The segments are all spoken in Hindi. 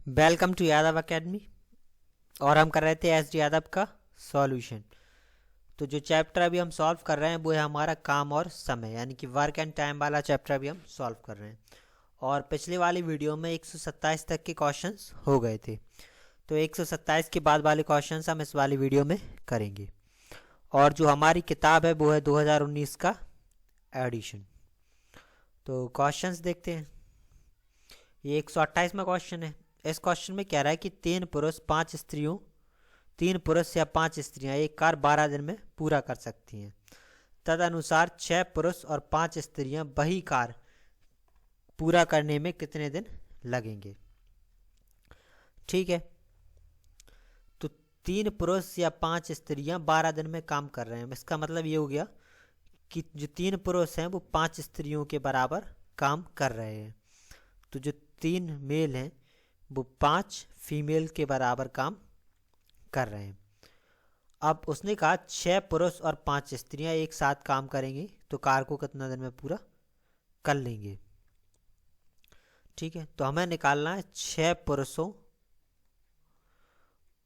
Welcome to Yadav academy. और हम कर रहे थे एस डी यादव का सॉल्यूशन। तो जो चैप्टर अभी हम सॉल्व कर रहे हैं वो है हमारा काम और समय, यानी कि वर्क एंड टाइम वाला चैप्टर अभी हम सॉल्व कर रहे हैं। और पिछली वाली वीडियो में 127 तक के क्वेश्चंस हो गए थे, तो 127 के बाद वाले क्वेश्चंस हम इस वाली वीडियो में करेंगे। और जो हमारी किताब है वो है 2019 का एडिशन। तो क्वेश्चंस देखते हैं। ये 128वां क्वेश्चन है। इस क्वेश्चन में कह रहा है कि 3 पुरुष या 5 स्त्रियां एक कार्य 12 दिन में पूरा कर सकती हैं। तदनुसार 6 पुरुष और 5 स्त्रियां वही कार्य पूरा करने में कितने दिन लगेंगे। ठीक है, तो 3 पुरुष या 5 स्त्रियां 12 दिन में काम कर रहे हैं। इसका मतलब ये हो गया कि जो 3 पुरुष हैं वो 5 स्त्रियों के बराबर काम कर रहे हैं। तो जो 3 मेल हैं वो 5 फीमेल के बराबर काम कर रहे हैं। अब उसने कहा 6 पुरुष और 5 स्त्रियां एक साथ काम करेंगे तो कार्य को कितना दिन में पूरा कर लेंगे। ठीक है, तो हमें निकालना है 6 पुरुषों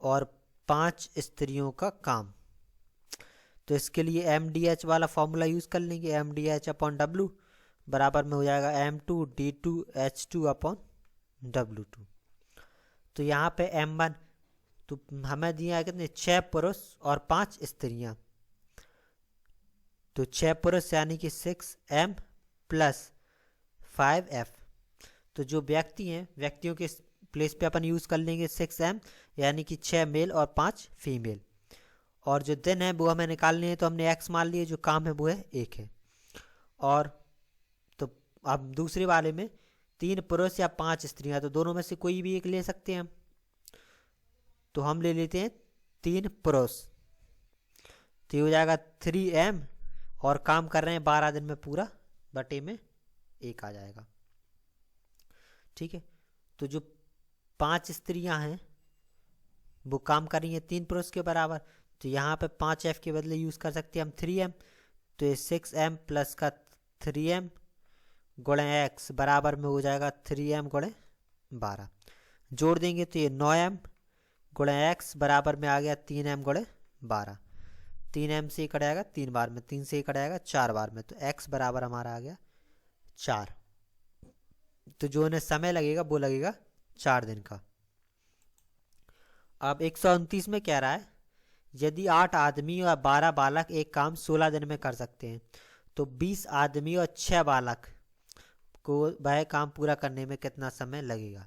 और 5 स्त्रियों का काम। तो इसके लिए MDH वाला फॉर्मूला यूज कर लेंगे। MDH/W बराबर में हो जाएगा M2D2H2/W2। तो यहाँ पे M1 तो हमें दिया है कितने, 6 पुरुष और 5 स्त्रियां। तो 6 पुरुष यानी कि 6M + 5F। तो जो व्यक्ति हैं, व्यक्तियों के प्लेस पे अपन यूज कर लेंगे 6M, यानी कि 6 मेल और 5 फीमेल। और जो दिन है वो हमें निकालने हैं, तो हमने X मान लिए, जो काम है वो है 1 है। और तो अब दूसरे वाले में 3 पुरुष या 5 स्त्रियां, तो दोनों में से कोई भी एक ले सकते हैं हम। तो हम ले लेते हैं 3 पुरुष, तो ये हो जाएगा 3M, और काम कर रहे हैं 12 दिन में पूरा, बटे में 1 आ जाएगा। ठीक है, तो जो 5 स्त्रियां हैं वो काम कर रही हैं 3 पुरुष के बराबर, तो यहाँ पे 5F के बदले यूज कर सकते हैं हम 3M। तो ये 6M प्लस का 3M गुणे X बराबर में हो जाएगा 3M गुणे 12। जोड़ देंगे तो ये 9M गुणे X बराबर में आ गया 3M गुणे 12। 3M से कट जाएगा 3 बार में, 3 से कट जाएगा 4 बार में, तो X बराबर हमारा आ गया 4। तो जो इन्हें समय लगेगा वो लगेगा 4 दिन का। अब 129 में कह रहा है यदि 8 आदमी और 12 बालक एक काम 16 दिन में कर सकते हैं, तो 20 आदमी और 6 बालक को वह काम पूरा करने में कितना समय लगेगा।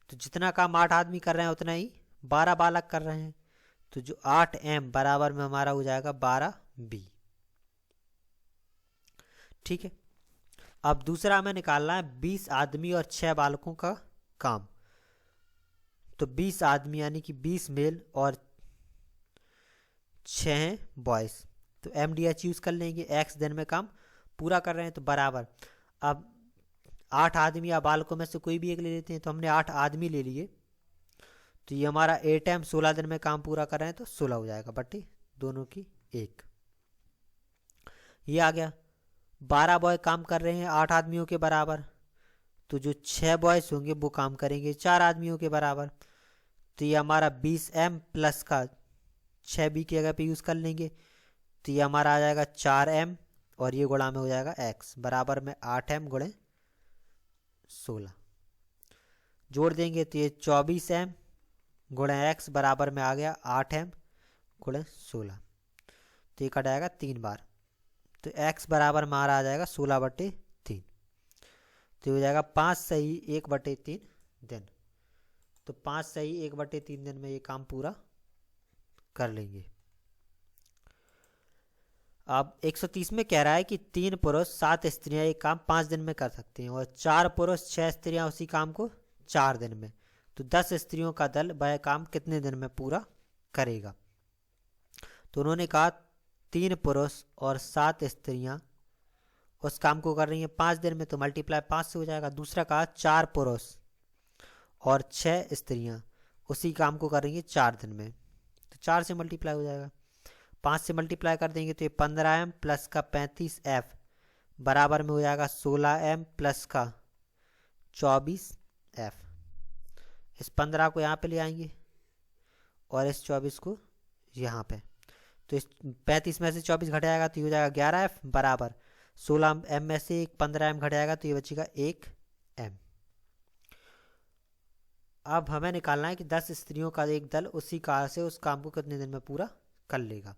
तो जितना काम 8 आदमी कर रहे हैं उतना ही 12 बालक कर रहे हैं। तो जो 8M बराबर में हमारा हो जाएगा 12B। ठीक है, अब दूसरा हमें निकालना है 20 आदमी और 6 बालकों का काम। तो 20 आदमी यानी कि 20 मेल और 6 बॉयज, तो MDH यूज कर लेंगे। X दिन में काम पूरा कर रहे हैं तो बराबर, अब 8 आदमी या बालकों में से कोई भी एक ले लेते हैं, तो हमने 8 आदमी ले लिए, तो ये हमारा 8M 16 दिन में काम पूरा कर रहे हैं तो 16 हो जाएगा, बटे दोनों की 1। ये आ गया। 12 बॉय काम कर रहे हैं 8 आदमियों के बराबर, तो जो 6 बॉयज होंगे वो काम करेंगे 4 आदमियों के बराबर। तो ये हमारा 20M प्लस का 6B की जगह पे यूज कर लेंगे, तो ये हमारा आ जाएगा 4M, और ये गुणा में हो जाएगा X बराबर में 8M गुणे 16। जोड़ देंगे तो ये 24M गुणे X बराबर में आ गया 8M गुणे 16। तो ये कट आएगा 3 बार, तो X बराबर हमारा आ जाएगा 16/3। तो हो जाएगा 5 सही 1/3 दिन। तो 5 सही 1/3 दिन में ये काम पूरा कर लेंगे। अब 130 में कह रहा है कि 3 पुरुष 7 स्त्रियां एक काम 5 दिन में कर सकते हैं, और 4 पुरुष 6 स्त्रियां उसी काम को 4 दिन में। तो 10 स्त्रियों का दल वह काम कितने दिन में पूरा करेगा। तो उन्होंने कहा 3 पुरुष और 7 स्त्रियां उस काम को कर रही हैं 5 दिन में, तो मल्टीप्लाई 5 से हो जाएगा। दूसरा कहा 4 पुरुष और 6 स्त्रियां उसी काम को कर रही हैं 4 दिन में, तो 4 से मल्टीप्लाई हो जाएगा। 5 से मल्टीप्लाई कर देंगे तो ये 15M प्लस का 35F बराबर में हो जाएगा 16M प्लस का 24F। इस 15 को यहाँ पे ले आएंगे और इस 24 को यहाँ पे। तो इस 35 में से 24 घट जाएगा तो ये हो जाएगा 11F बराबर 16M में से 15M घट जाएगा तो ये बचेगा 1M। अब हमें निकालना है कि 10 स्त्रियों का एक दल उसी कार से उस काम को कितने दिन में पूरा कर लेगा।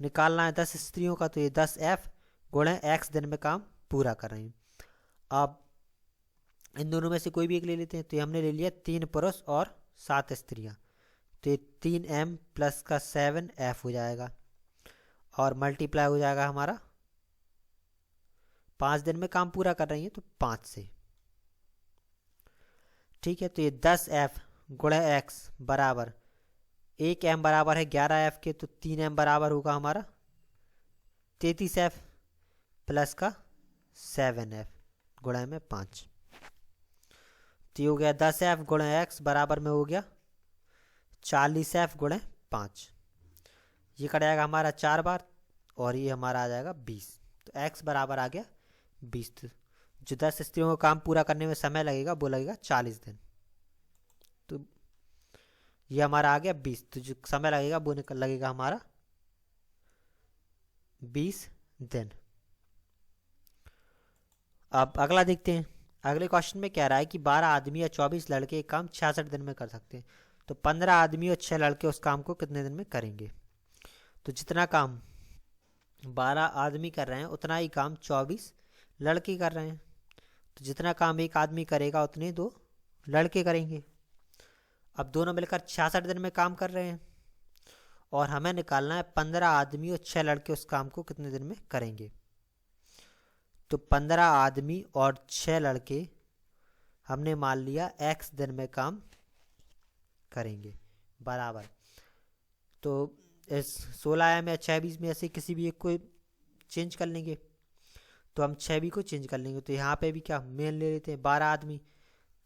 निकालना है 10 स्त्रियों का, तो ये 10F गुणे X दिन में काम पूरा कर रहे हैं। अब इन दोनों में से कोई भी एक ले लेते हैं। तो ये हमने ले लिया 3 पुरुष और 7 स्त्रियां, तो ये 3M प्लस का 7F हो जाएगा और मल्टीप्लाई हो जाएगा हमारा 5 दिन में काम पूरा कर रही है तो 5 से। ठीक है, तो ये 10F गुणे X बराबर 1M बराबर है 11F के, तो 3M बराबर होगा हमारा 33F प्लस का 7F गुणे में 5। तो ये हो गया 10F गुणे X बराबर में हो गया 40F गुणे 5। ये कट जाएगा हमारा 4 बार और ये हमारा आ जाएगा 20। तो X बराबर आ गया 20। तो जो 10 स्त्रियों को काम पूरा करने में समय लगेगा वो लगेगा 40 दिन। तो ये हमारा आ गया 20। तो जो समय लगेगा वो लगेगा हमारा 20 दिन। अब अगला देखते हैं। अगले क्वेश्चन में कह रहा है कि 12 आदमी या 24 लड़के एक काम 66 दिन में कर सकते हैं। तो 15 आदमी और 6 लड़के उस काम को कितने दिन में करेंगे। तो जितना काम 12 आदमी कर रहे हैं उतना ही काम 24 लड़के कर रहे हैं। तो जितना काम एक आदमी करेगा उतने 2 लड़के करेंगे। अब दोनों मिलकर 66 दिन में काम कर रहे हैं और हमें निकालना है 15 आदमी और 6 लड़के उस काम को कितने दिन में करेंगे। तो 15 आदमी और 6 लड़के हमने मान लिया X दिन में काम करेंगे बराबर। तो इस 16M या 26 में ऐसे किसी भी एक को चेंज कर लेंगे। तो हम 6 को चेंज कर लेंगे। तो यहाँ पे भी क्या मेन ले लेते हैं 12 आदमी।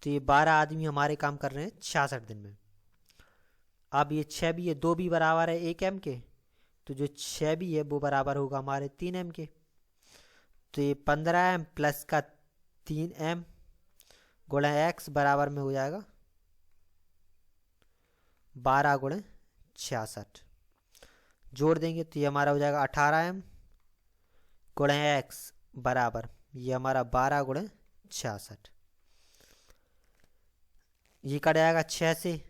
तो ये 12 आदमी हमारे काम कर रहे हैं 66 दिन में। अब ये 6 भी है 2 भी बराबर है 1M के। तो जो 6 भी है वो बराबर होगा हमारे 3M के। तो ये 15M प्लस का 3M गुणे X बराबर में हो जाएगा 12 गुणे 66। जोड़ देंगे तो ये हमारा हो जाएगा 18M गुणे X बराबर ये हमारा 12 गुणे 66। ये कट जाएगा 6 से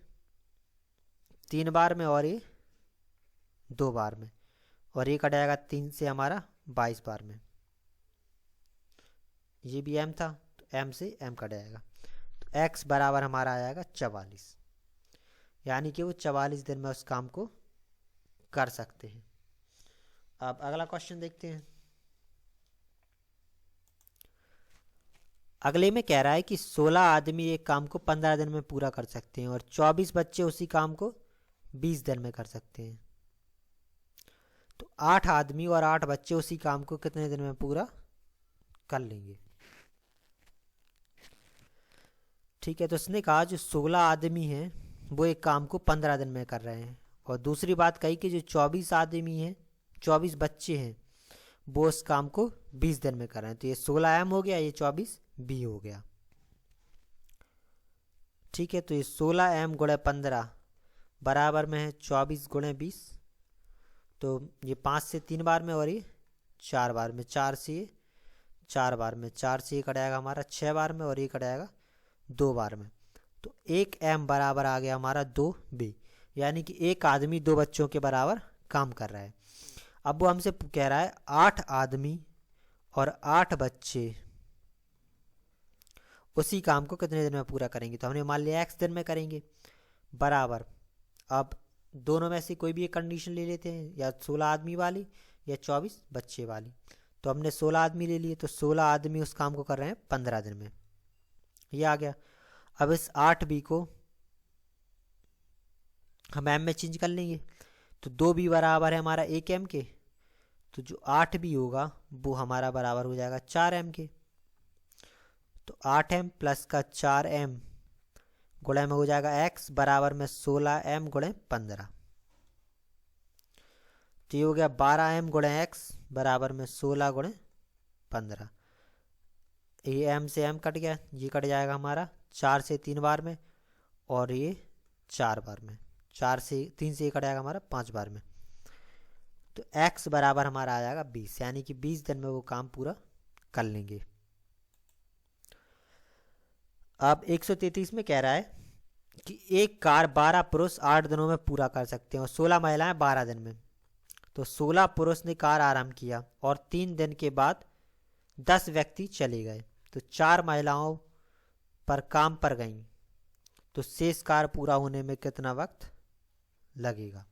3 बार में और ये 2 बार में, और ये कट जाएगा 3 से हमारा 22 बार में। ये भी M था तो M से M कट जाएगा। तो X बराबर हमारा आ जाएगा 44, यानी कि वो 44 दिन में उस काम को कर सकते हैं। अब अगला क्वेश्चन देखते हैं। अगले में कह रहा है कि 16 आदमी एक काम को 15 दिन में पूरा कर सकते हैं और 24 बच्चे उसी काम को 20 दिन में कर सकते हैं। तो 8 आदमी और 8 बच्चे उसी काम को कितने दिन में पूरा कर लेंगे। ठीक है, तो उसने कहा जो 16 आदमी हैं वो एक काम को 15 दिन में कर रहे हैं, और दूसरी बात कही कि जो 24 आदमी हैं 24 बच्चे हैं वो उस काम को 20 दिन में कर रहे हैं। तो ये 16M हो गया, ये 24B हो गया। ठीक है, तो ये 16M गुणे 15 बराबर में है 24 गुणे 20। तो ये 5 से 3 बार में और ये 4 बार में, 4 से ये 4 बार में, 4 से ये कट जाएगा हमारा 6 बार में और ये कट जाएगा 2 बार में। तो 1M बराबर आ गया हमारा 2B, यानी कि एक आदमी 2 बच्चों के बराबर काम कर रहा है। अब वो हमसे कह रहा है 8 आदमी और 8 बच्चे उसी काम को कितने दिन में पूरा करेंगे। तो हमने मान लिया X दिन में करेंगे बराबर। अब दोनों में से कोई भी एक कंडीशन ले लेते हैं, या 16 आदमी वाली या 24 बच्चे वाली। तो हमने 16 आदमी ले लिए, तो 16 आदमी उस काम को कर रहे हैं 15 दिन में, ये आ गया। अब इस 8B को हम M में चेंज कर लेंगे। तो 2B बराबर है हमारा 1M के, तो जो 8B होगा वो हमारा बराबर हो जाएगा 4M के। तो 8M प्लस का 4M गुणे में हो जाएगा X बराबर में 16M गुणे 15। तो ये हो गया 12M गुणे X बराबर में 16 गुणे 15। ये M से M कट गया, ये कट जाएगा हमारा 4 से 3 बार में और ये 4 बार में, 4 से 3 से 1 कट जाएगा हमारा 5 बार में। तो x बराबर हमारा आ जाएगा 20, यानी कि 20 दिन में वो काम पूरा कर लेंगे। अब 133 में कह रहा है कि एक कार्य 12 पुरुष 8 दिनों में पूरा कर सकते हैं और 16 महिलाएं 12 दिन में। तो 16 पुरुष ने कार्य आरंभ किया और 3 दिन के बाद 10 व्यक्ति चले गए, तो 4 महिलाओं पर काम पर गईं, तो शेष कार्य पूरा होने में कितना वक्त लगेगा।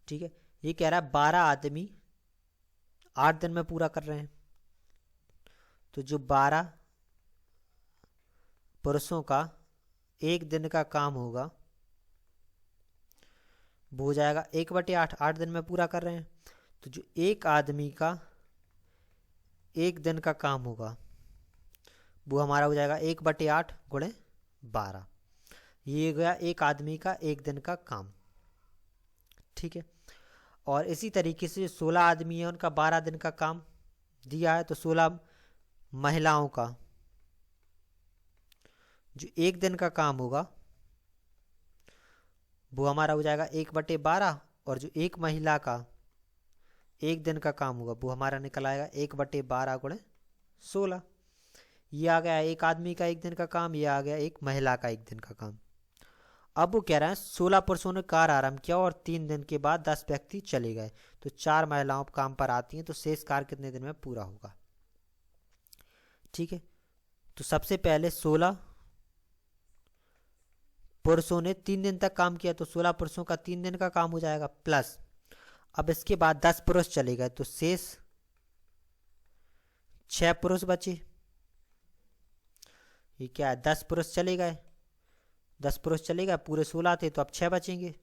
ठीक है, ये कह रहा है 12 आदमी 8 दिन में पूरा कर रहे हैं, तो जो 12 पुरुषों का 1 दिन का काम होगा वो हो जाएगा 1/8, 8 दिन में पूरा कर रहे हैं। तो जो एक आदमी का 1 दिन का काम होगा वो हमारा हो जाएगा 1/8 गुणे 12, ये गया एक आदमी का 1 दिन का काम। ठीक है, और इसी तरीके से 16 आदमी है उनका 12 दिन का काम दिया है, तो 16 महिलाओं का जो 1 दिन का काम होगा वो हमारा हो जाएगा 1/12, और जो एक महिला का 1 दिन का काम होगा वो हमारा निकल आएगा 1/12 गुणे 16। ये आ गया एक आदमी का 1 दिन का काम, ये आ गया एक महिला का 1 दिन का काम। अब वो कह रहा है 16 पुरुषों ने कार्य आरंभ किया और 3 दिन के बाद 10 व्यक्ति चले गए, तो 4 महिलाओं काम पर आती हैं, तो शेष कार्य कितने दिन में पूरा होगा। ठीक है, तो सबसे पहले 16 पुरुषों ने 3 दिन तक काम किया, तो 16 पुरुषों का 3 दिन का काम हो जाएगा, प्लस अब इसके बाद 10 पुरुष चले गए, तो शेष 6 पुरुष बचे। ये क्या है, 10 पुरुष चले गए, 10 पुरुष चले गए, पूरे 16 थे, तो अब 6 बचेंगे,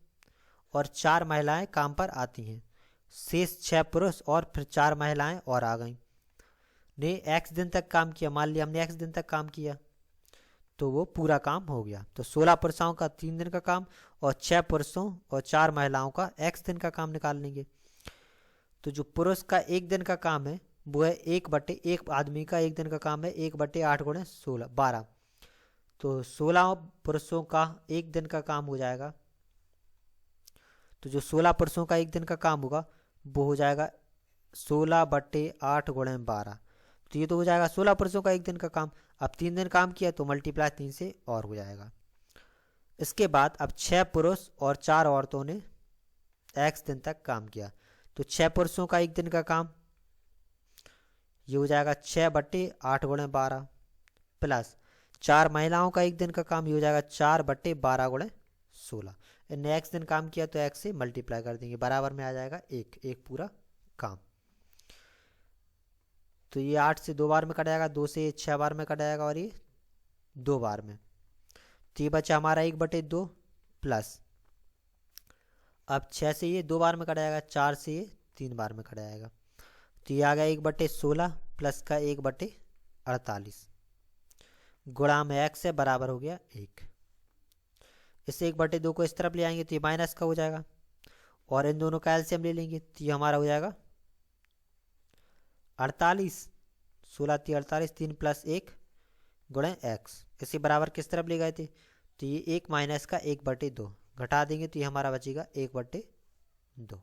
और 4 महिलाएं काम पर आती हैं, शेष 6 पुरुष और फिर 4 महिलाएं और आ गईं। ने x दिन तक काम किया, मान लिया हमने x दिन तक काम किया, तो वो पूरा काम हो गया। तो 16 पुरुषों का 3 दिन का काम और 6 पुरुषों और 4 महिलाओं का x दिन का काम निकाल लेंगे। तो जो पुरुष का 1 दिन का काम है वो है 1/1, आदमी का 1 दिन का काम है 1/8 गुणे 16 12, तो 16 पुरुषों का 1 दिन का काम हो जाएगा। तो जो 16 पुरुषों का 1 दिन का काम होगा वो हो जाएगा 16/8 गुणे 12, तो ये तो हो जाएगा 16 पुरुषों का 1 दिन का काम। अब 3 दिन काम किया तो मल्टीप्लाई 3 से और हो जाएगा। इसके बाद अब 6 पुरुष और 4 औरतों ने x दिन तक काम किया, तो 6 पुरुषों का 1 दिन का काम ये हो जाएगा 6/8 गुणे 12, प्लस 4 महिलाओं का 1 दिन का काम ये हो जाएगा 4/12 गुणे 16। इनने x दिन काम किया तो x से मल्टीप्लाई कर देंगे, बराबर में आ जाएगा 1 पूरा काम। तो ये 8 से 2 बार में कट जाएगा, 2 से 6 बार में कट जाएगा, और ये 2 बार में, तो ये बचा हमारा 1/2, प्लस अब 6 से ये 2 बार में कट जाएगा, 4 से ये 3 बार में कट जाएगा, तो ये आ गया 1/16 प्लस का 1/48 गुणा में x है बराबर हो गया 1। इससे 1/2 को इस तरफ ले आएंगे तो ये माइनस का हो जाएगा, और इन दोनों का एलसीएम ले लेंगे तो ये हमारा हो जाएगा 48, 16 × 48, 3 + 1 गुणे x। इसे बराबर किस तरफ ले गए थे, तो ये 1 माइनस का 1/2 घटा देंगे तो ये हमारा बचेगा 1/2,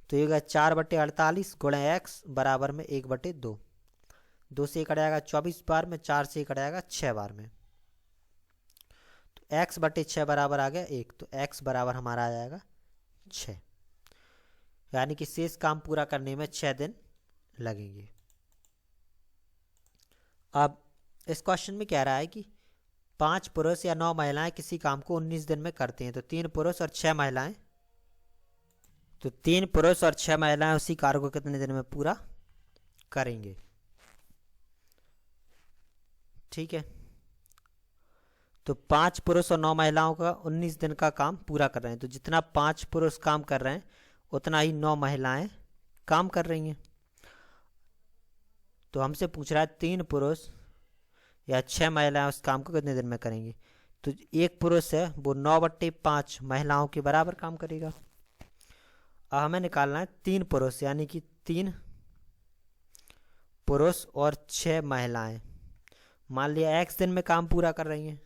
तो ये गया 4/48 गुणे x बराबर में 1/2। 2 से कट जाएगा 24 बार में, 4 से कट जाएगा 6 बार में, तो x/6 बराबर आ गया 1, तो x बराबर हमारा आ जाएगा 6, यानी कि शेष काम पूरा करने में 6 दिन लगेंगे। अब इस क्वेश्चन में कह रहा है कि 5 पुरुष या 9 महिलाएं किसी काम को 19 दिन में करते हैं, तो 3 पुरुष और 6 महिलाएं, तो 3 पुरुष और 6 महिलाएं उसी कार्य को कितने दिन में पूरा करेंगे। ठीक है, तो 5 पुरुष और 9 महिलाओं का 19 दिन का काम पूरा कर रहे हैं, तो जितना 5 पुरुष काम कर रहे हैं उतना ही 9 महिलाएं काम कर रही हैं। तो हमसे पूछ रहा है 3 पुरुष या 6 महिलाएं उस काम को कितने दिन में करेंगी, तो एक पुरुष है वो 9/5 महिलाओं के बराबर काम करेगा। अब हमें निकालना है 3 पुरुष, यानी कि 3 पुरुष और 6 महिलाएं, मान लिया x दिन में काम पूरा कर रही हैं,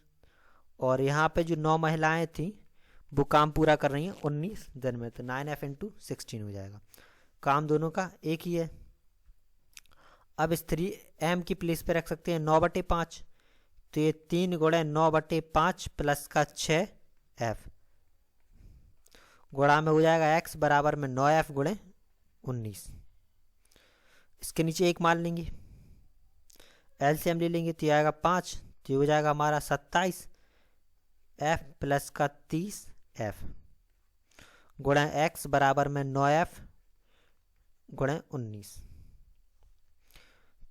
और यहाँ पे जो 9 महिलाएं थी वो काम पूरा कर रही हैं 19 दिन में, तो 9F इंटू 16 हो जाएगा। काम दोनों का एक ही है। अब इस 3M की प्लेस पे रख सकते हैं 9/5, तो ये 3 गुणे 9/5 प्लस का 6F गुणा में हो जाएगा x बराबर में 9F गुणे 19। इसके नीचे एक मान लेंगे, एलसीएम ले लेंगे तो आएगा 5, तो हो जाएगा हमारा 27F प्लस का 30F गुणे x बराबर में 9F गुणे 19।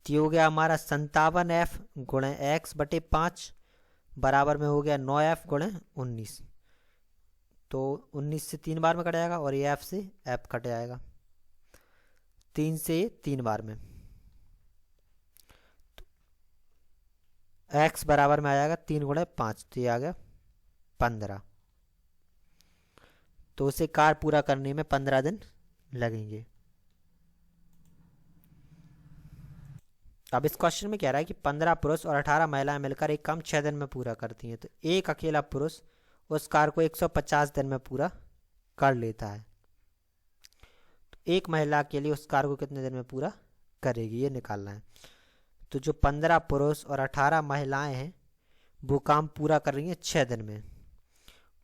तो हो गया हमारा 57F गुणे x/5 बराबर में हो गया 9F गुणे 19। तो 19 से 3 बार में कट जाएगा और ये F से F कट जाएगा, 3 से 3 बार में, तो x बराबर में आ जाएगा 3 गुणे 5, तो ये आ गया 15। तो उसे कार्य पूरा करने में 15 दिन लगेंगे। अब इस क्वेश्चन में कह रहा है कि 15 पुरुष और 18 महिलाएं मिलकर एक काम 6 दिन में पूरा करती हैं, तो एक अकेला पुरुष उस कार्य को 150 दिन में पूरा कर लेता है, तो एक महिला के लिए उस कार्य को कितने दिन में पूरा करेगी ये निकालना है। तो जो 15 पुरुष और 18 महिलाएं हैं वो काम पूरा कर रही हैं 6 दिन में,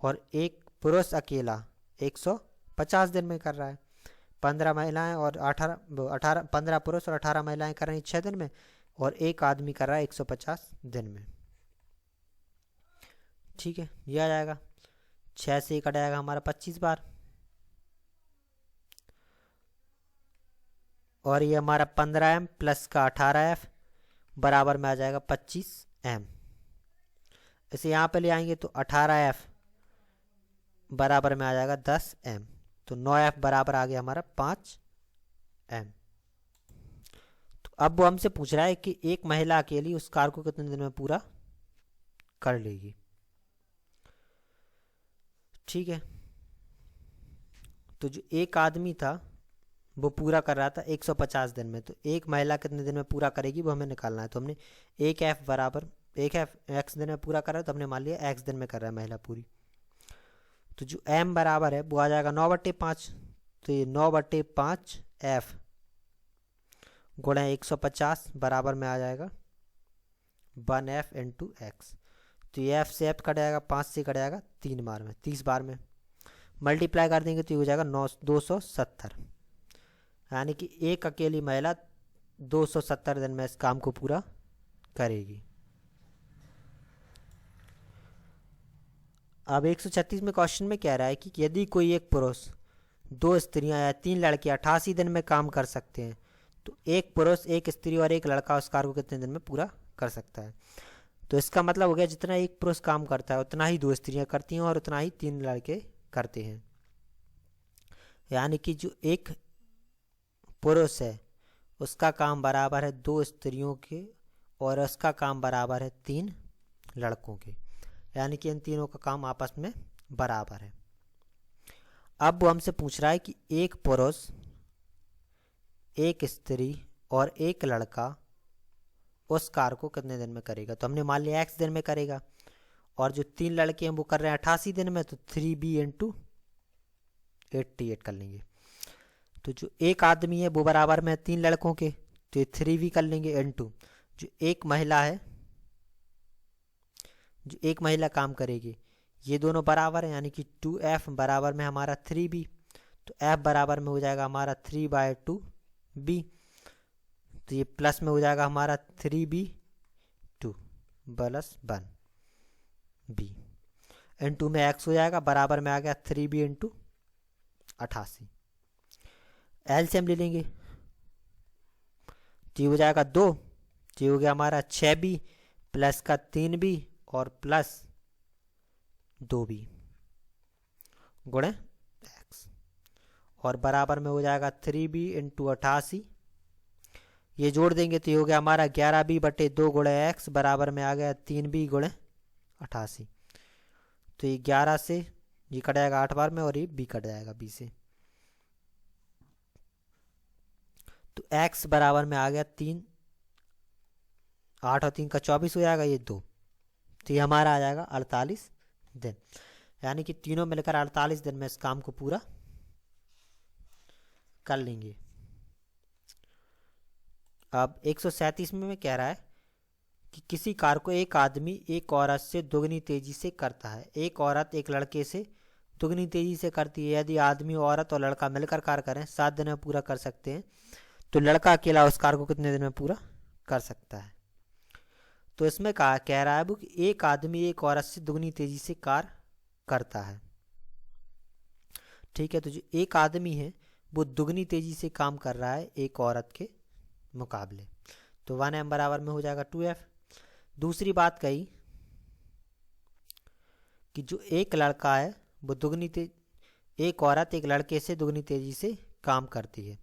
और एक पुरुष अकेला 150 दिन में कर रहा है। 15 महिलाएं और 15 पुरुष और 18 महिलाएं कर रही हैं 6 दिन में, और एक आदमी कर रहा है 150 दिन में। ठीक है, ये आ जाएगा 6 से कट जाएगा हमारा 25 बार, और ये हमारा 15M प्लस का 18F बराबर में आ जाएगा 25M। इसे यहाँ पे ले आएंगे तो 18F बराबर में आ जाएगा 10M, तो 9F बराबर आ गया हमारा 5M। तो अब वो हमसे पूछ रहा है कि एक महिला अकेली उस कार्य को कितने दिन में पूरा कर लेगी। ठीक है, तो जो एक आदमी था वो पूरा कर रहा था 150 दिन में, तो एक महिला कितने दिन में पूरा करेगी वो हमें निकालना है। तो हमने एक F बराबर एक F x दिन में पूरा कर रहा है, तो हमने मान लिया x दिन में कर रहा है महिला पूरी। तो जो m बराबर है वो आ जाएगा 9/5, तो ये 9/5F गुणे 150 बराबर में आ जाएगा 1F इंटू x। तो ये F से F कट जाएगा, 5 से कट जाएगा 3 बार में, 30 बार में मल्टीप्लाई कर देंगे तो ये हो जाएगा 270, यानी कि एक अकेली महिला 270 दिन में इस काम को पूरा करेगी। अब 136 में क्वेश्चन में कह रहा है कि यदि कोई एक पुरुष 2 स्त्रियां या 3 लड़के 88 दिन में काम कर सकते हैं, तो एक पुरुष एक स्त्री और एक लड़का उस कार्य को कितने दिन में पूरा कर सकता है। तो इसका मतलब हो गया जितना एक पुरुष काम करता है उतना ही 2 स्त्रियां करती हैं और उतना ही 3 लड़के करते हैं, यानी कि जो एक पुरुष है उसका काम बराबर है 2 स्त्रियों के और उसका काम बराबर है 3 लड़कों के, यानी कि इन तीनों का काम आपस में बराबर है। अब वो हमसे पूछ रहा है कि एक पुरुष एक स्त्री और एक लड़का उस कार्य को कितने दिन में करेगा। तो हमने मान लिया x दिन में करेगा, और जो 3 लड़के हैं वो कर रहे हैं 88 दिन में, तो 3b इंटू 88 कर लेंगे। तो जो एक आदमी है वो बराबर में 3 लड़कों के, तो 3b कर लेंगे इंटू जो एक महिला है, जो एक महिला काम करेगी, ये दोनों बराबर है, यानी कि 2F बराबर में हमारा 3b, तो F बराबर में हो जाएगा हमारा 3/2b, तो ये प्लस में हो जाएगा हमारा 3b2 प्लस 1b इंटू में x हो जाएगा बराबर में आ गया 3b इंटू 88। एलसीएम ले लेंगे तो ये हो जाएगा 2, तो ये हो गया हमारा 6b प्लस का 3b और प्लस 2b गुणे x, और बराबर में हो जाएगा 3b इंटू 88। ये जोड़ देंगे तो ये हो गया हमारा 11b/2 गुणे x बराबर में आ गया 3b गुणे 88। तो ये 11 से ये कट जाएगा 8 बार में और ये b कट जाएगा b से, तो x बराबर में आ गया 3, 8 और 3 का 24 हो जाएगा, ये 2, तो ये हमारा आ जाएगा 48 दिन, यानी कि तीनों मिलकर 48 दिन में इस काम को पूरा कर लेंगे। अब 137 में कह रहा है कि किसी कार्य को एक आदमी एक औरत से दुगनी तेजी से करता है। एक औरत एक लड़के से दुगनी तेजी से करती है। यदि आदमी औरत और लड़का मिलकर कार्य करें 7 दिन में पूरा कर सकते हैं, तो लड़का अकेला उस कार्य को कितने दिन में पूरा कर सकता है। तो इसमें कह रहा है वो कि एक आदमी एक औरत से दुगनी तेजी से कार्य करता है। ठीक है, तो जो एक आदमी है वो दुगनी तेजी से काम कर रहा है एक औरत के मुकाबले, तो 1m बराबर में हो जाएगा 2f। दूसरी बात कही कि जो एक लड़का है वो एक औरत एक लड़के से दुगनी तेजी से काम करती है।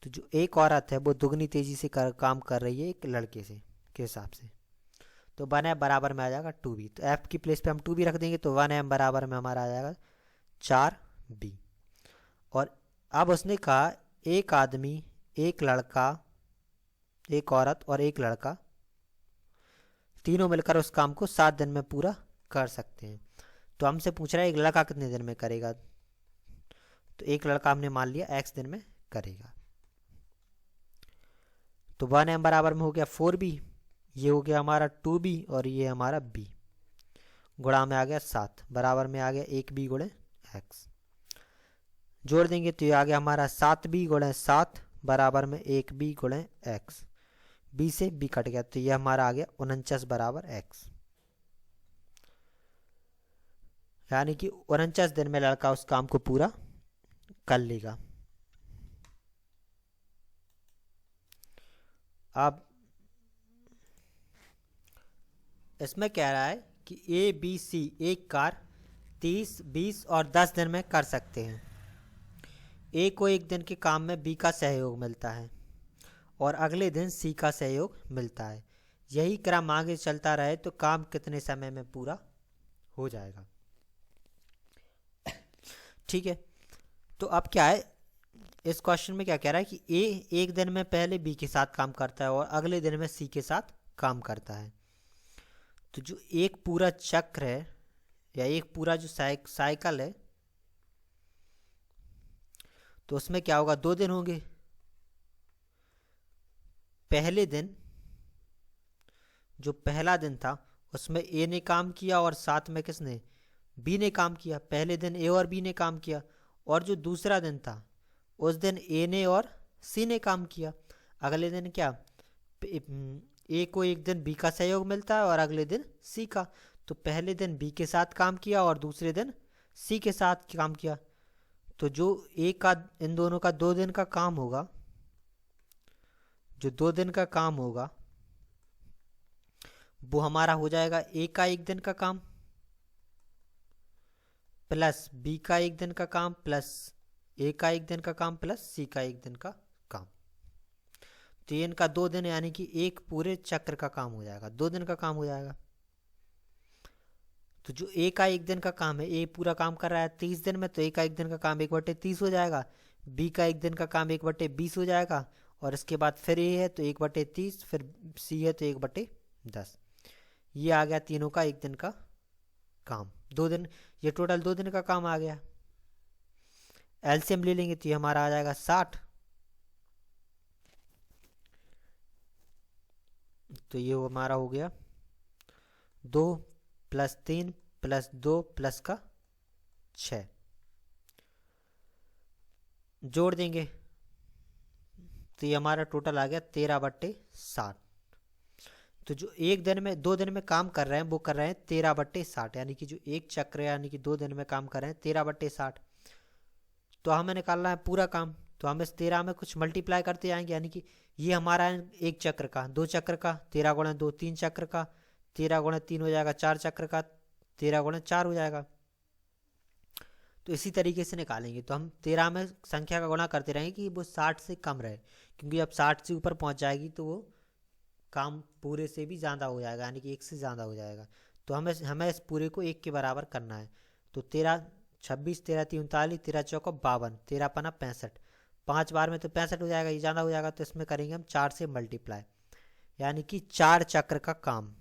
तो जो एक औरत है वो दुगनी तेजी से काम कर रही है एक लड़के से के हिसाब से, तो 1m बराबर में आ जाएगा 2b। तो f की प्लेस पे हम 2b रख देंगे, तो 1m बराबर में हमारा आ जाएगा 4b। और अब उसने कहा एक आदमी एक लड़का एक औरत और एक लड़का तीनों मिलकर उस काम को 7 दिन में पूरा कर सकते हैं। तो हमसे पूछ रहा है एक लड़का कितने दिन में करेगा, तो एक लड़का हमने मान लिया x दिन में करेगा। तो 1m बराबर में हो गया 4b, ये हो गया हमारा 2b और ये हमारा b, गुणा में आ गया 7, बराबर में आ गया 1b गुणे x। जोड़ देंगे तो ये आ गया हमारा 7b गुणे 7 बराबर में 1b गुणे x। b से b कट गया, तो ये हमारा आ गया 49 बराबर x, यानी कि 49 दिन में लड़का उस काम को पूरा कर लेगा। अब इसमें कह रहा है कि ए बी सी एक कार्य 30, 20 और 10 दिन में कर सकते हैं। ए को एक दिन के काम में बी का सहयोग मिलता है और अगले दिन सी का सहयोग मिलता है। यही क्रम आगे चलता रहे तो काम कितने समय में पूरा हो जाएगा। ठीक है, तो अब क्या है इस क्वेश्चन में क्या कह रहा है कि ए एक दिन में पहले बी के साथ काम करता है और अगले दिन में सी के साथ काम करता है। तो जो एक पूरा चक्र है या एक पूरा जो साइकिल है, तो उसमें क्या होगा 2 दिन होंगे। पहले दिन जो पहला दिन था उसमें ए ने काम किया और साथ में किसने, बी ने काम किया। पहले दिन ए और बी ने काम किया, और जो दूसरा दिन था उस दिन ए ने और सी ने काम किया। अगले दिन क्या, ए को एक दिन बी का सहयोग मिलता है और अगले दिन सी का। तो पहले दिन बी के साथ काम किया और दूसरे दिन सी के साथ काम किया। तो जो ए का इन दोनों का 2 दिन का काम होगा, जो 2 दिन का काम होगा वो हमारा हो जाएगा ए का 1 दिन का काम प्लस बी का 1 दिन का काम प्लस ए का 1 दिन का काम प्लस सी का 1 दिन का काम। तो ये इनका 2 दिन, यानी कि एक पूरे चक्र का काम हो जाएगा, 2 दिन का काम हो जाएगा। तो जो ए का 1 दिन का काम है, ए पूरा काम कर रहा है 30 दिन में, तो ए का 1 दिन का काम 1/30 हो जाएगा। बी का 1 दिन का काम 1/20 हो जाएगा, और इसके बाद फिर ए है तो 1/30, फिर सी है तो 1/10। ये आ गया तीनों का 1 दिन का काम, 2 दिन, ये टोटल 2 दिन का काम आ गया। एलसीएम ले लेंगे तो ये हमारा आ जाएगा 60। तो ये हमारा हो गया 2 + 3 + 2 + का 6। जोड़ देंगे तो ये हमारा टोटल आ गया 13/60। तो जो एक दिन में 2 दिन में काम कर रहे हैं वो कर रहे हैं 13/60, यानी कि जो एक चक्र यानी कि 2 दिन में काम कर रहे हैं 13/60। तो हमें निकालना है पूरा काम, तो हम इस 13 में कुछ मल्टीप्लाई करते जाएंगे, यानी कि ये हमारा है एक चक्र का, 2 चक्र का 13 × 2 3 चक्र का, 13 × 3 हो जाएगा 4 चक्र का, 13 × 4 हो जाएगा। तो इसी तरीके से निकालेंगे। तो हम 13 में संख्या का गुणा करते रहेंगे कि वो 60 से कम रहे, क्योंकि जब 60 से ऊपर पहुंच जाएगी तो वो काम पूरे से भी ज़्यादा हो जाएगा, यानी कि 1 से ज़्यादा हो जाएगा। तो हमें इस पूरे को 1 के बराबर करना है। तो 13 26 13 3 39 13 चौका 52 13 पना 65, 5 बार में तो 65 हो जाएगा, ये ज़्यादा हो जाएगा। तो इसमें करेंगे हम 4 से मल्टीप्लाई, यानी कि 4 चक्र का काम,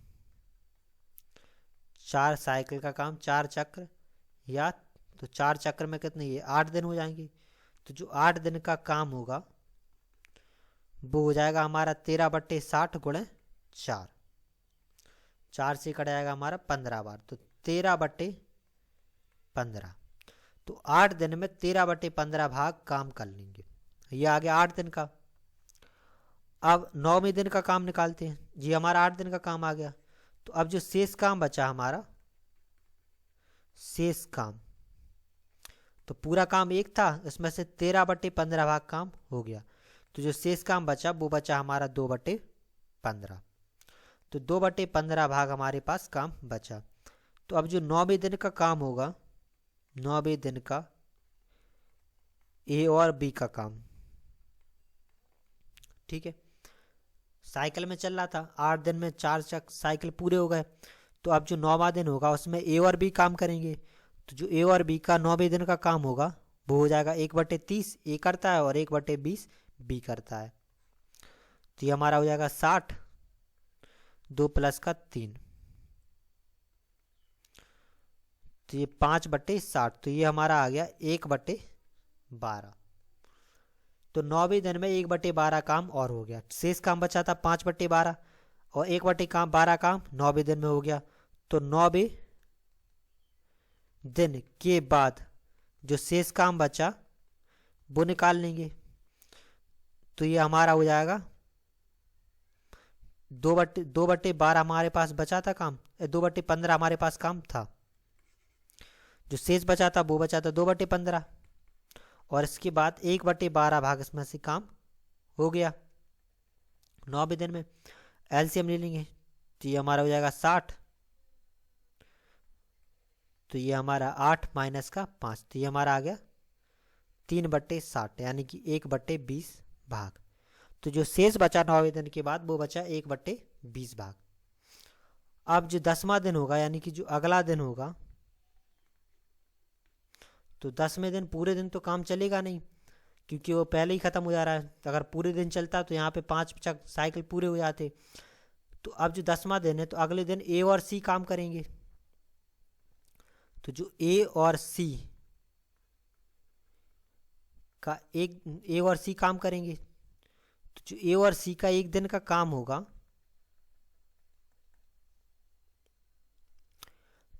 4 साइकिल का काम, 4 चक्र, या तो 4 चक्र में कितने, ये 8 दिन हो जाएंगे। तो जो 8 दिन का काम होगा वो हो जाएगा हमारा 13/60 गुणे 4, 4 से कट जाएगा हमारा 15 बार, तो 13/15। तो 8 दिन में 13/15 भाग काम कर लेंगे। ये आ गया 8 दिन का। अब 9वें दिन का काम निकालते हैं जी, हमारा 8 दिन का काम आ गया। तो अब जो शेष काम बचा हमारा, शेष काम, तो पूरा काम एक था, इसमें से 13/15 भाग काम हो गया। तो जो शेष काम बचा वो बचा हमारा 2/15। तो 2/15 भाग हमारे पास काम बचा। तो अब जो 9वें दिन का काम होगा, 9वें दिन का ए और बी का काम, ठीक है, साइकिल में चल रहा था, 8 दिन में 4 साइकिल पूरे हो गए। तो अब जो 9वां दिन होगा उसमें ए और बी काम करेंगे। तो जो ए और बी का 9वें दिन का काम होगा वो हो जाएगा 1/30 ए करता है और 1/20 बी करता है। तो ये हमारा हो जाएगा 60, 2 + 3, तो ये 5/60। तो ये हमारा आ गया 1/12। तो 9वें दिन में 1/12 काम और हो गया। शेष काम बचा था 5/12 और 1/12 काम 9वें दिन में हो गया। तो 9वें दिन के बाद जो शेष काम बचा वो निकाल लेंगे। तो ये हमारा हो जाएगा 2/12 हमारे पास बचा था काम, 2/15 हमारे पास काम था, जो शेष बचा था वो बचा था 2/15, और इसके बाद 1/12 भाग इसमें से काम हो गया 9वें दिन में। एलसीएम ले लेंगे तो ये हमारा हो जाएगा 60, तो ये हमारा 8 - 5, तो ये हमारा आ गया 3/60 यानी कि 1/20 भाग। तो जो शेष बचा 9वें दिन के बाद वो बचा 1/20 भाग। अब जो 10वां दिन होगा यानी कि जो अगला दिन होगा, तो 10वें दिन पूरे दिन तो काम चलेगा नहीं क्योंकि वो पहले ही ख़त्म हो जा रहा है। अगर पूरे दिन चलता तो यहाँ पे 5 साइकिल पूरे हो जाते। तो अब जो 10वां दिन है तो अगले दिन ए और सी काम करेंगे। तो जो ए और सी काम करेंगे, तो जो ए और सी का एक दिन का काम होगा,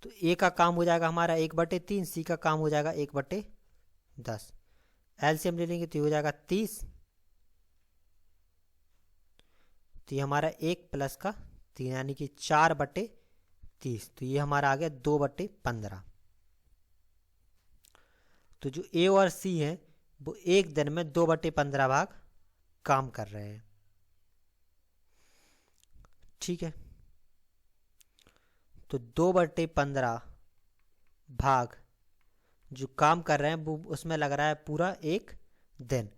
तो ए का काम हो जाएगा हमारा 1/3, सी का काम हो जाएगा 1/10। एलसीएम ले लेंगे तो ये हो जाएगा 30, तो ये हमारा 1 + 3 यानी कि 4/30, तो ये हमारा आ गया 2/15। तो जो ए और सी है वो एक दिन में 2/15 भाग काम कर रहे हैं, ठीक है। तो 2/15 भाग जो काम कर रहे हैं वो उसमें लग रहा है पूरा एक दिन।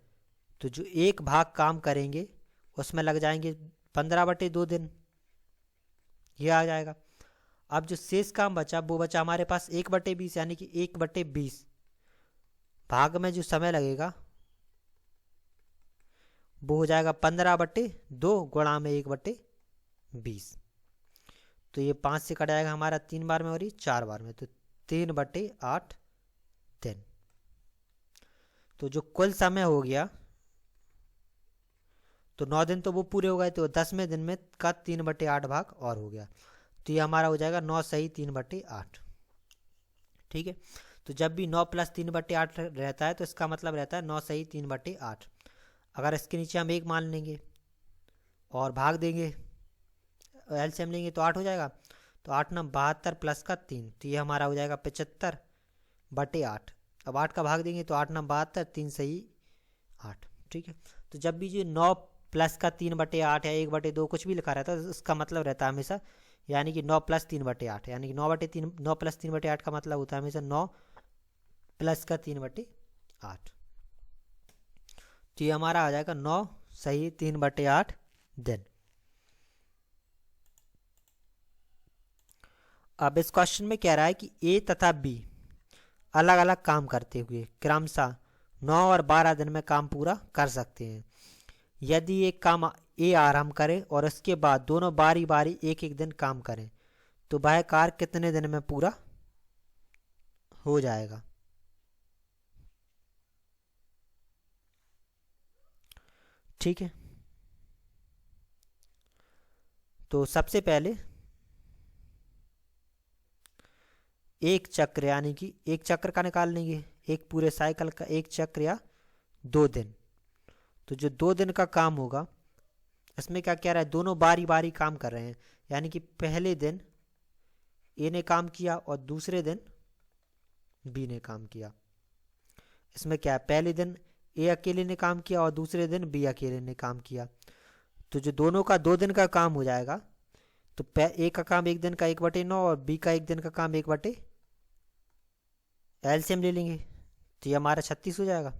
तो जो एक भाग काम करेंगे उसमें लग जाएंगे 15/2 दिन, ये आ जाएगा। अब जो शेष काम बचा वो बचा हमारे पास 1/20 यानी कि 1/20 भाग में जो समय लगेगा वो हो जाएगा 15/2 गुणा में 1/20। तो ये 5 से कट जाएगा हमारा 3 बार में और ये 4 बार में, तो 3/8 दिन। तो जो कुल समय हो गया, तो 9 दिन तो वो पूरे हो गए, तो 10वें दिन में का 3/8 भाग और हो गया। तो ये हमारा हो जाएगा 9 सही 3/8, ठीक है। तो जब भी 9 + 3/8 रहता है तो इसका मतलब रहता है 9 सही 3/8। अगर इसके नीचे हम 1 मान लेंगे और भाग देंगे, एलसीएम लेंगे तो 8 हो जाएगा। तो 8 × 9 = 72 + 3, तो ये हमारा हो जाएगा 75/8। अब 8 का भाग देंगे तो 8 × 9 = 72, 3 सही 8, ठीक है। तो जब भी जो 9 + 3/8 या 1/2 कुछ भी लिखा रहता है तो इसका मतलब रहता है हमेशा, यानी कि 9 + 3/8, यानी कि 9 + 3/8 का मतलब होता है हमेशा 9 + 3/8। तो ये हमारा आ जाएगा 9 सही 3/8 दिन। अब इस क्वेश्चन में कह रहा है कि ए तथा बी अलग अलग काम करते हुए क्रमशः 9 और 12 दिन में काम पूरा कर सकते हैं। यदि एक काम ए आरंभ करे और उसके बाद दोनों बारी बारी एक एक दिन काम करें तो वह कार्य कितने दिन में पूरा हो जाएगा। ठीक है, तो सबसे पहले एक चक्र यानी कि एक चक्र का निकाल लेंगे, एक पूरे साइकिल का एक चक्र या 2 दिन। तो जो 2 दिन का काम होगा इसमें क्या कह रहा है, दोनों बारी बारी काम कर रहे हैं, यानी कि पहले दिन ए ने काम किया और दूसरे दिन बी ने काम किया। इसमें क्या है, पहले दिन ए अकेले ने काम किया और दूसरे दिन बी अकेले ने काम किया। तो जो दोनों का 2 दिन का काम हो जाएगा, तो ए का काम 1 दिन का 1/9 और बी का 1 दिन का काम 1/, एलसीएम ले लेंगे तो ये हमारा 36 हो जाएगा।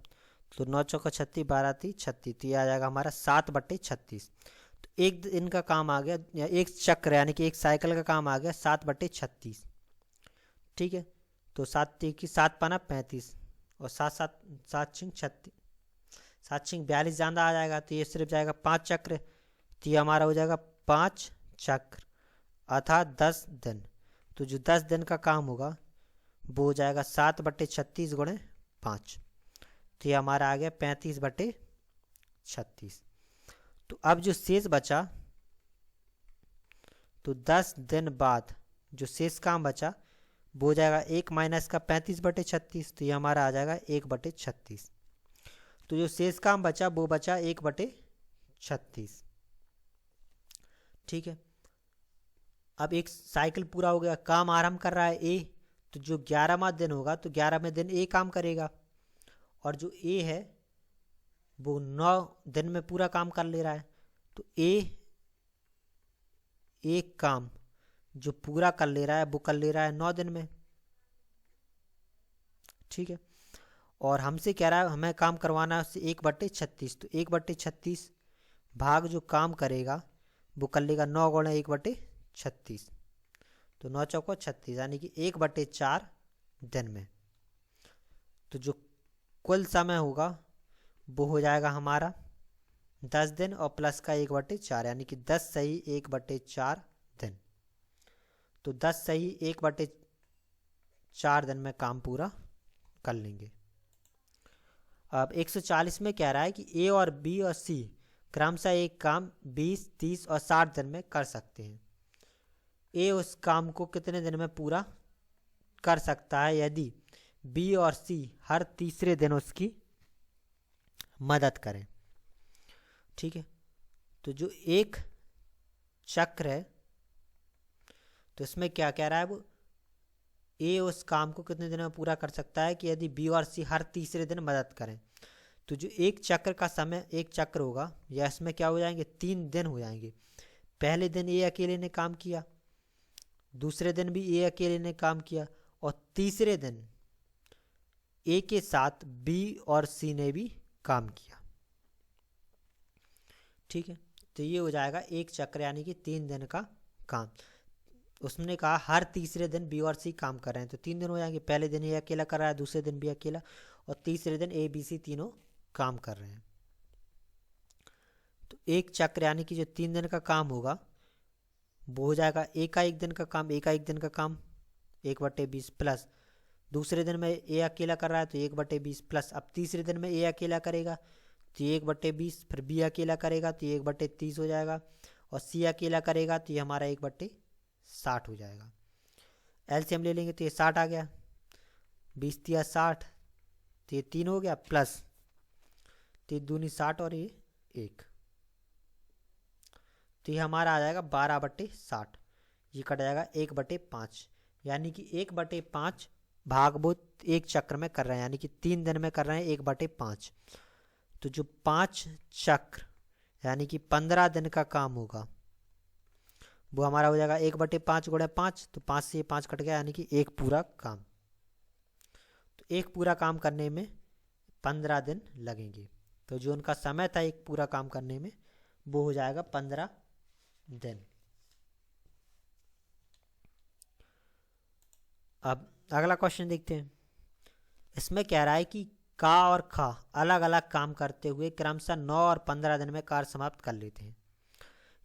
तो 9 चौका 36, 12 तीस 36, तो ये आ जाएगा हमारा 7/36। तो एक दिन का काम आ गया, या एक चक्र यानी कि एक साइकिल का काम आ गया 7/36। ठीक है, तो 7 की 7 पाना 35 और 7 छिंग 36, 7 छिंग 42 ज़्यादा आ जाएगा, तो ये सिर्फ जाएगा 5 चक्र। तो ये हमारा हो जाएगा 5 चक्र अर्थात 10 दिन। तो जो 10 दिन का काम होगा वो हो जाएगा 7/36 गुणे 5, तो ये हमारा आ गया 35/36। तो अब जो शेष बचा, तो 10 दिन बाद जो शेष काम बचा वो हो जाएगा 1 माइनस का 35/36, तो ये हमारा आ जाएगा 1/36। तो जो शेष काम बचा वो बचा 1/36। ठीक है, अब एक साइकिल पूरा हो गया, काम आरंभ कर रहा है ए, तो जो 11वां दिन होगा तो 11वें दिन ए काम करेगा, और जो ए है वो 9 दिन में पूरा काम कर ले रहा है। तो ए एक काम जो पूरा कर ले रहा है वो कर ले रहा है 9 दिन में। ठीक है, और हमसे कह रहा है हमें काम करवाना है उससे 1/36, तो 1/36 भाग जो काम करेगा वो कर लेगा 9 गुणे 1/36, तो 9 चौको 36 यानी कि 1/4 दिन में। तो जो कुल समय होगा वो हो जाएगा हमारा 10 दिन और प्लस का 1/4 यानी कि 10 सही 1/4 दिन। तो 10 सही 1/4 दिन में काम पूरा कर लेंगे। अब 140 में कह रहा है कि ए और बी और सी क्रमशः एक काम 20, 30 और 60 दिन में कर सकते हैं। ए उस काम को कितने दिन में पूरा कर सकता है यदि बी और सी हर तीसरे दिन उसकी मदद करें। ठीक है, तो जो एक चक्र है तो इसमें क्या कह रहा है, वो ए उस काम को कितने दिन में पूरा कर सकता है कि यदि बी और सी हर तीसरे दिन मदद करें। तो जो एक चक्र का समय एक चक्र होगा, या इसमें क्या हो जाएंगे 3 दिन हो जाएंगे। पहले दिन ए अकेले ने काम किया, दूसरे दिन भी ए अकेले ने काम किया, और तीसरे दिन ए के साथ बी और सी ने भी काम किया। ठीक है, तो ये हो जाएगा एक चक्र यानी कि 3 दिन का काम। उसने कहा हर तीसरे दिन बी और सी काम कर रहे हैं, तो 3 दिन हो जाएंगे। पहले दिन ए अकेला कर रहा है, दूसरे दिन बी अकेला, और तीसरे दिन ए बी सी तीनों काम कर रहे हैं। तो एक चक्र यानी कि जो 3 दिन का काम होगा वो हो जाएगा ए का 1 दिन का काम, ए का 1 दिन का काम 1/20 प्लस दूसरे दिन में ए अकेला कर रहा है तो 1/20 प्लस अब तीसरे दिन में ए अकेला करेगा तो 1/20, फिर बी अकेला करेगा तो 1/30 हो जाएगा, और सी अकेला करेगा तो ये हमारा 1/60 हो जाएगा। एलसीएम ले लेंगे तो ये 60 आ गया, 20 या 60, तो ये 3 हो गया, प्लस 3 दूनी 60 और ये 1, तो ये हमारा आ जाएगा 12/60। ये कट जाएगा 1/5, यानी कि 1/5 भाग वो एक चक्र में कर रहे हैं, यानी कि 3 दिन में कर रहे हैं 1/5। तो जो 5 चक्र यानी कि 15 दिन का काम होगा वो हमारा हो जाएगा 1/5 गुणे 5, तो 5 से 5 कट गया, यानी कि एक पूरा काम। तो एक पूरा काम करने में 15 दिन लगेंगे। तो जो उनका समय था एक पूरा काम करने में वो हो जाएगा 15 दिन। अब अगला क्वेश्चन देखते हैं। इसमें कह रहा है कि का और खा अलग अलग काम करते हुए क्रमशः 9 और 15 दिन में कार्य समाप्त कर लेते हैं।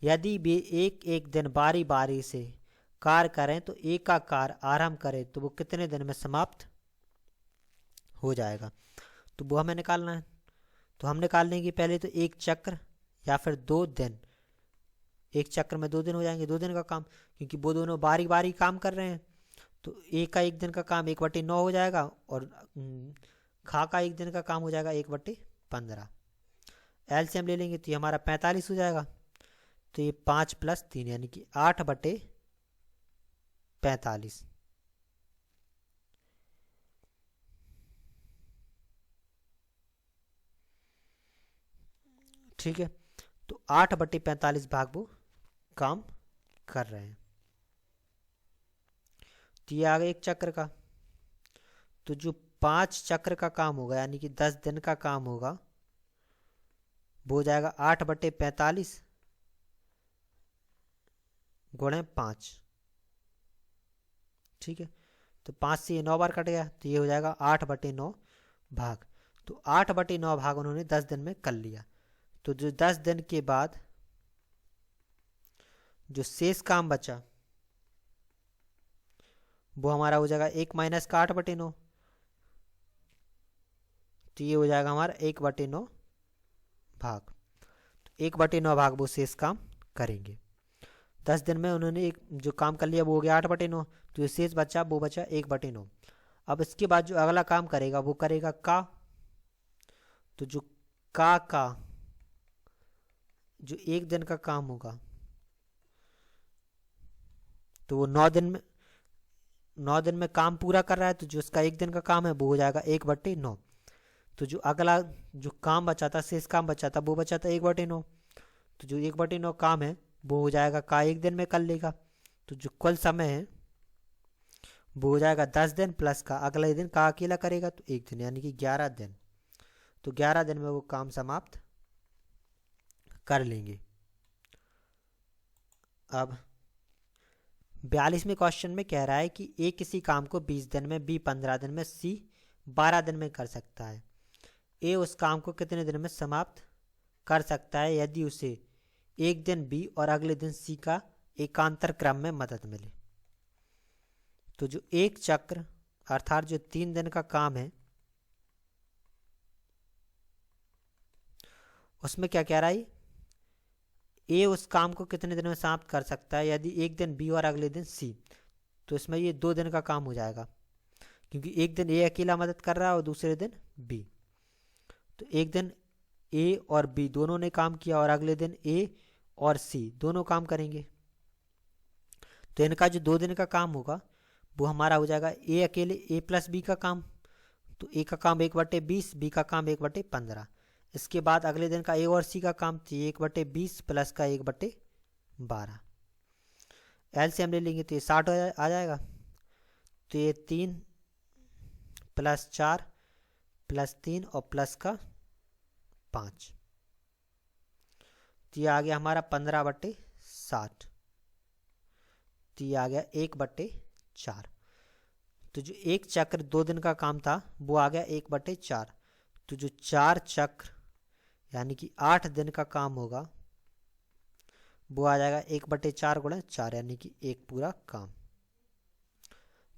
यदि वे एक एक दिन बारी बारी से कार्य करें तो ए का कार्य आरंभ करें तो वो कितने दिन में समाप्त हो जाएगा, तो वो हमें निकालना है। तो हम निकालने की पहले तो एक चक्र या फिर 2 दिन, एक चक्र में 2 दिन हो जाएंगे, 2 दिन का काम, क्योंकि वो दोनों बारी बारी काम कर रहे हैं। तो ए का 1 दिन का काम 1/9 हो जाएगा और खा का 1 दिन का काम हो जाएगा 1/15। एलसीएम ले लेंगे तो ये हमारा 45 हो जाएगा। तो ये 5 + 3 यानी कि 8/45। ठीक है, तो 8/45 भाग वो काम कर रहे हैं। तो ये आ गया एक चक्र का। तो जो 5 चक्र का काम होगा यानी कि 10 दिन का काम होगा वो हो जाएगा 8/45 गुणे 5। ठीक है, तो 5 से ये 9 बार कट गया तो ये हो जाएगा 8/9 भाग। तो 8/9 भाग उन्होंने 10 दिन में कर लिया। तो जो 10 दिन के बाद जो शेष काम बचा वो हमारा हो जाएगा 1 - का 8/9। तो ये हो जाएगा हमारा 1/9 भाग। तो 1/9 भाग वो शेष काम करेंगे। 10 दिन में उन्होंने एक जो काम कर लिया वो हो गया 8/9। तो ये शेष बचा वो बचा 1/9। अब इसके बाद जो अगला काम करेगा वो करेगा का। तो जो का जो 1 दिन का काम होगा तो वो 9 दिन में काम पूरा कर रहा है। तो जो उसका 1 दिन का काम है वो हो जाएगा 1/9। तो जो अगला जो काम बचा था, शेष काम बचा था वो बचा था 1/9। तो जो 1/9 काम है वो हो जाएगा का 1 दिन में कर लेगा। तो जो कुल समय है वो हो जाएगा 10 दिन प्लस का अगला दिन का अकेला करेगा तो 1 दिन यानी कि 11 दिन। तो 11 दिन में वो काम समाप्त कर लेंगे। अब 42वें क्वेश्चन में कह रहा है कि ए किसी काम को 20 दिन में, बी 15 दिन में, सी 12 दिन में कर सकता है। ए उस काम को कितने दिन में समाप्त कर सकता है यदि उसे एक दिन बी और अगले दिन सी का एकांतर क्रम में मदद मिले। तो जो एक चक्र अर्थात जो 3 दिन का काम है उसमें क्या कह रहा है, ए उस काम को कितने दिन में समाप्त कर सकता है यदि एक दिन बी और अगले दिन सी। तो इसमें ये 2 दिन का काम हो जाएगा क्योंकि एक दिन ए अकेला मदद कर रहा है और दूसरे दिन बी। तो एक दिन ए और बी दोनों ने काम किया और अगले दिन ए और सी दोनों काम करेंगे। तो इनका जो 2 दिन का काम होगा वो हमारा हो जाएगा ए अकेले ए प्लस बी का काम। तो ए का काम 1/20, बी का काम 1/15। इसके बाद अगले दिन का ए और सी का काम तो 1/20 प्लस का 1/12। एलसीएम ले लेंगे तो ये 60 आ जाएगा। तो ये 3 + 4 + 3 और प्लस का 5। तो ये आ गया हमारा 15/60। तो ये आ गया 1/4। तो जो एक चक्र 2 दिन का काम था वो आ गया 1/4। तो जो 4 चक्र यानी कि 8 दिन का काम होगा वो आ जाएगा 1/4 × 4 यानी कि एक पूरा काम।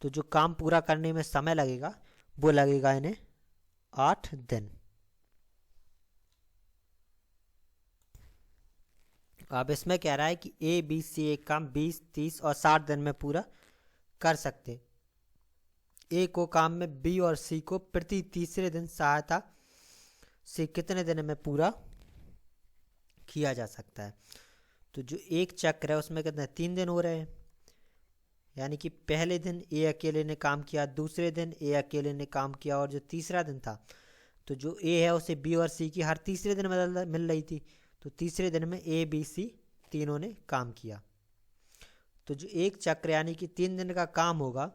तो जो काम पूरा करने में समय लगेगा वो लगेगा इन्हें 8 दिन। अब इसमें कह रहा है कि ए बी सी एक काम 20, 30 और 60 दिन में पूरा कर सकते। ए को काम में बी और सी को प्रति तीसरे दिन सहायता से कितने दिन में पूरा किया जा सकता है। तो जो एक चक्र है उसमें कितने 3 दिन हो रहे हैं यानी कि पहले दिन ए अकेले ने काम किया, दूसरे दिन ए अकेले ने काम किया और जो तीसरा दिन था तो जो ए है उसे बी और सी की हर तीसरे दिन मिल रही थी। तो तीसरे दिन में ए बी सी तीनों ने काम किया। तो जो एक चक्र यानी कि 3 दिन का काम होगा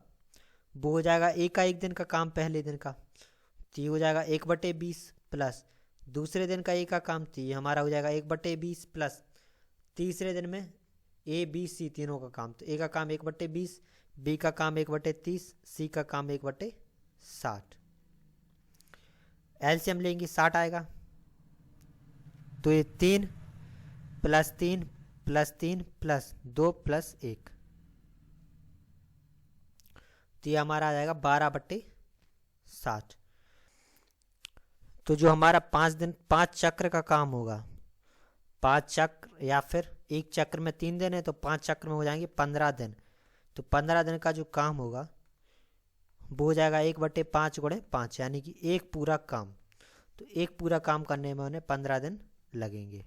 वो हो जाएगा ए का 1 दिन का काम पहले दिन का तो ये हो जाएगा 1/20 प्लस दूसरे दिन का ए का काम तो ये हमारा हो जाएगा 1/20 प्लस तीसरे दिन में ए बी सी तीनों का काम तो ए का काम 1/20, बी का काम 1/30, सी का काम 1/60। एलसीएम लेंगे 60 आएगा। तो ये 3 + 3 + 3 + 2 + 1 तो ये हमारा आ जाएगा 12/60। तो जो हमारा 5 चक्र का काम होगा, 5 चक्र या फिर एक चक्र में 3 दिन है तो 5 चक्र में हो जाएंगे 15 दिन। तो 15 दिन का जो काम होगा वो हो जाएगा 1/5 गुणे 5, यानी कि एक पूरा काम। तो एक पूरा काम करने में उन्हें 15 दिन लगेंगे।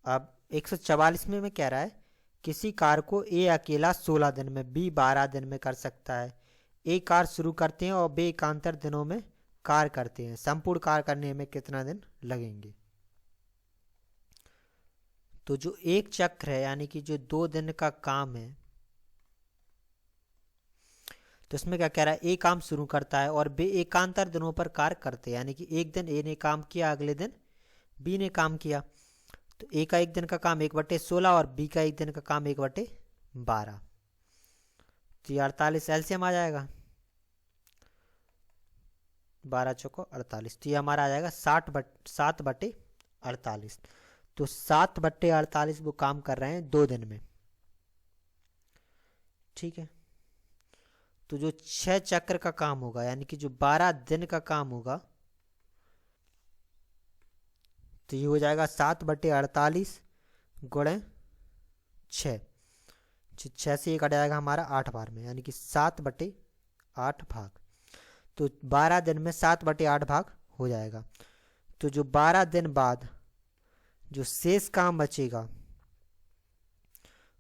अब 144 में कह रहा है किसी कार्य को ए अकेला 16 दिन में, बी 12 दिन में कर सकता है। ए कार्य शुरू करते हैं और बे एकांतर दिनों में कार्य करते हैं, संपूर्ण कार्य करने में कितना दिन लगेंगे। तो जो एक चक्र है यानी कि जो 2 दिन का काम है, तो इसमें क्या कह रहा है, ए काम शुरू करता है और बे एकांतर दिनों पर कार्य करते हैं, यानी कि एक दिन ए ने काम किया, अगले दिन बी ने काम किया। तो ए का एक दिन का काम 1/16 और बी का एक दिन का काम 1/12। तो ये 48 एलसीएम आ जाएगा, 12 चौको 48। तो ये हमारा आ जाएगा 7/48। तो 7/48 वो काम कर रहे हैं 2 दिन में। ठीक है। तो जो 6 चक्र का काम होगा यानी कि जो 12 दिन का काम होगा, तो ये हो जाएगा 7/48 गुणे 6। 6 से 1 कट जाएगा हमारा 8 बार में, यानी कि 7/8 भाग। तो 12 दिन में 7/8 भाग हो जाएगा। तो जो 12 दिन बाद जो शेष काम बचेगा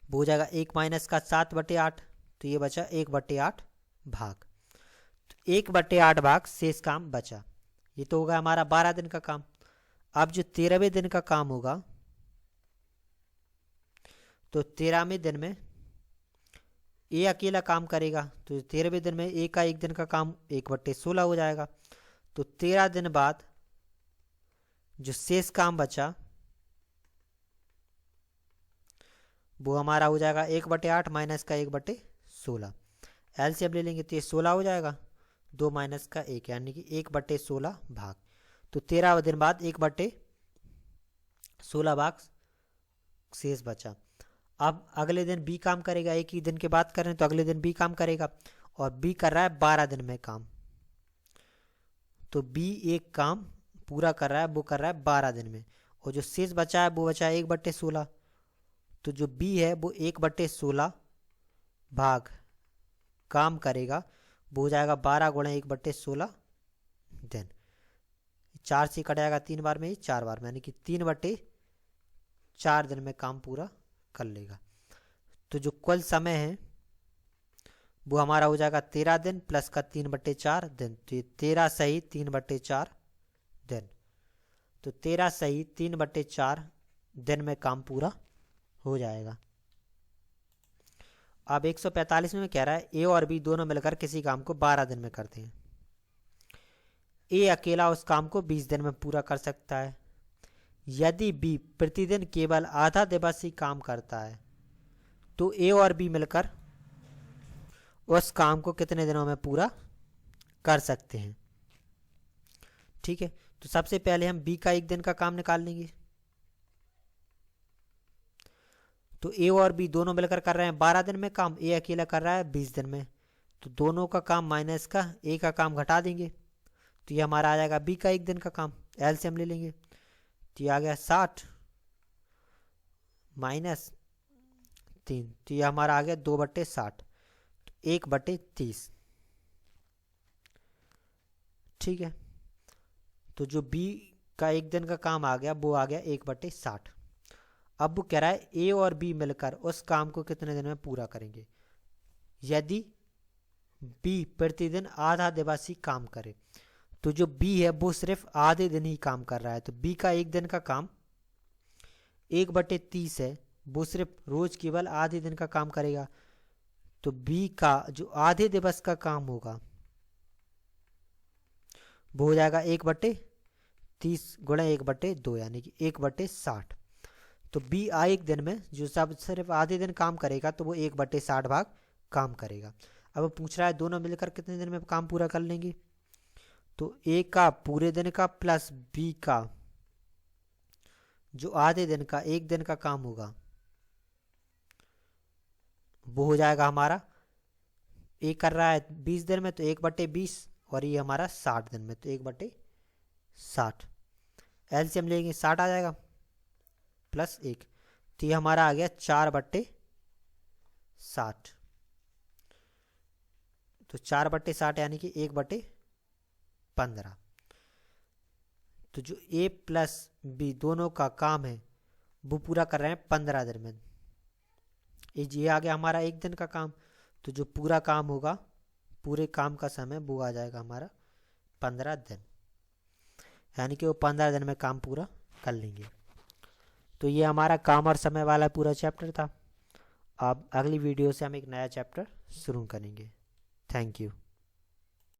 वो हो जाएगा 1 माइनस का 7/8। तो ये बचा 1/8 भाग। तो 1/8 भाग शेष काम बचा। ये तो होगा हमारा 12 दिन का काम। अब जो 13वें दिन का काम होगा, तो 13वें दिन में ए अकेला काम करेगा। तो 13वें दिन में ए का एक दिन का काम 1/16 हो जाएगा। तो 13 दिन बाद जो शेष काम बचा वो हमारा हो जाएगा 1/8 माइनस का 1/16। एलसीएम ले लेंगे तो ये 16 हो जाएगा, 2 माइनस का 1 यानी कि 1/16 भाग। तो 13 दिन बाद 1/16 भाग शेष बचा। अब अगले दिन बी काम करेगा, एक ही दिन की बात करें तो अगले दिन बी काम करेगा और बी कर रहा है 12 दिन में काम। तो बी एक काम पूरा कर रहा है, वो कर रहा है 12 दिन में, और जो शेष बचा है वो बचा है 1/16। तो जो बी है वो 1/16 भाग काम करेगा, वो हो जाएगा 12 गुणे 1/16 दिन। 4 से कट जाएगा 3 बार में, 4 बार में, यानी कि 3/4 दिन में काम पूरा कर लेगा। तो जो कुल समय है वो हमारा हो जाएगा 13 दिन प्लस का 3/4 दिन। तो ये 13 सही 3/4 दिन। तो 13 सही 3/4 दिन में काम पूरा हो जाएगा। अब 145 में कह रहा है ए और बी दोनों मिलकर किसी काम को 12 दिन में करते हैं। ए अकेला उस काम को 20 दिन में पूरा कर सकता है। यदि बी प्रतिदिन केवल आधा दिवस ही काम करता है तो ए और बी मिलकर उस काम को कितने दिनों में पूरा कर सकते हैं। ठीक है। तो सबसे पहले हम बी का एक दिन का काम निकाल लेंगे। तो ए और बी दोनों मिलकर कर रहे हैं 12 दिन में काम, ए अकेला कर रहा है 20 दिन में। तो दोनों का काम माइनस का ए का काम घटा देंगे, तो ये हमारा आ जाएगा बी का एक दिन का काम। एलसीएम ले लेंगे तो ये आ गया 60 माइनस 3, तो ये हमारा आ गया 2/60, तो 1/30। ठीक है। तो जो बी का एक दिन का काम आ गया वो आ गया 1/60। अब वो कह रहा है ए और बी मिलकर उस काम को कितने दिन में पूरा करेंगे। यदि बी प्रतिदिन आधा दिवस ही काम करे, तो जो बी है वो सिर्फ आधे दिन ही काम कर रहा है। तो बी का एक दिन का काम 1/30 है, वो सिर्फ रोज केवल आधे दिन का काम करेगा। तो बी का जो आधे दिवस का काम होगा वो हो जाएगा 1/30 गुणे 1/2, यानी कि 1/60। तो बी एक दिन में जो सब सिर्फ आधे दिन काम करेगा तो वो 1/60 भाग काम करेगा। अब पूछ रहा है दोनों मिलकर कितने दिन में काम पूरा कर लेंगे। तो ए का पूरे दिन का प्लस बी का जो आधे दिन का एक दिन का काम होगा वो हो जाएगा हमारा, ए कर रहा है 20 दिन में तो 1/20, और ये हमारा 60 दिन में तो 1/60। एलसीएम लेंगे 60 आ जाएगा प्लस 1, तो ये हमारा आ गया 4/60। तो 4/60 यानी कि 1/15। तो जो ए प्लस बी दोनों का काम है वो पूरा कर रहे हैं 15 दिन में। ये आ गया हमारा 1 दिन का काम, तो जो पूरा काम होगा, पूरे काम का समय वो आ जाएगा हमारा 15 दिन, यानी कि वो 15 दिन में काम पूरा कर लेंगे। तो ये हमारा काम और समय वाला पूरा चैप्टर था। अब अगली वीडियो से हम एक नया चैप्टर शुरू करेंगे। Thank you.